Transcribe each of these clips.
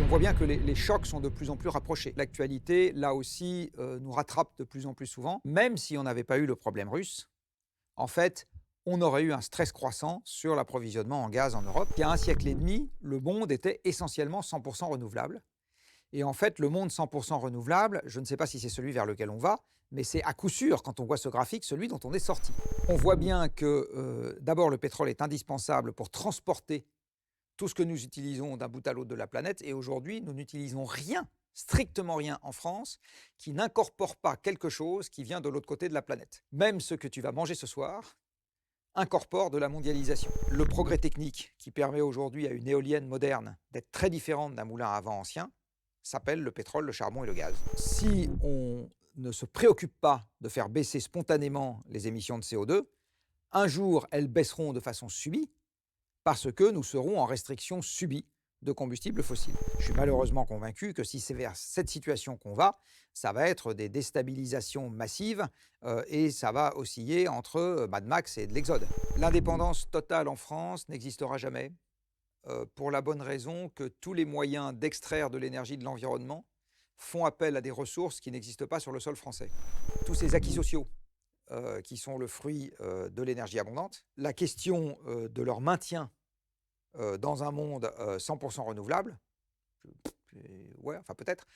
On voit bien que les chocs sont de plus en plus rapprochés. L'actualité, là aussi, nous rattrape de plus en plus souvent. Même si on n'avait pas eu le problème russe, en fait, on aurait eu un stress croissant sur l'approvisionnement en gaz en Europe. Il y a un siècle et demi, le monde était essentiellement 100% renouvelable. Et en fait, le monde 100% renouvelable, je ne sais pas si c'est celui vers lequel on va, mais c'est à coup sûr, quand on voit ce graphique, celui dont on est sorti. On voit bien que d'abord, le pétrole est indispensable pour transporter tout ce que nous utilisons d'un bout à l'autre de la planète. Et aujourd'hui, nous n'utilisons rien, strictement rien en France, qui n'incorpore pas quelque chose qui vient de l'autre côté de la planète. Même ce que tu vas manger ce soir incorpore de la mondialisation. Le progrès technique qui permet aujourd'hui à une éolienne moderne d'être très différente d'un moulin à vent ancien s'appelle le pétrole, le charbon et le gaz. Si on ne se préoccupe pas de faire baisser spontanément les émissions de CO2, un jour elles baisseront de façon subie parce que nous serons en restriction subie de combustibles fossiles. Je suis malheureusement convaincu que si c'est vers cette situation qu'on va, ça va être des déstabilisations massives et ça va osciller entre Mad Max et de l'exode. L'indépendance totale en France n'existera jamais pour la bonne raison que tous les moyens d'extraire de l'énergie de l'environnement font appel à des ressources qui n'existent pas sur le sol français. Tous ces acquis sociaux qui sont le fruit de l'énergie abondante, la question de leur maintien dans un monde 100% renouvelable, ouais, enfin peut-être,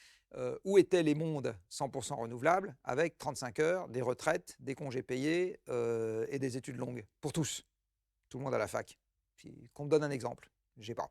où étaient les mondes 100% renouvelables avec 35 heures, des retraites, des congés payés et des études longues pour tous, tout le monde à la fac. Qu'on me donne un exemple, j'ai pas.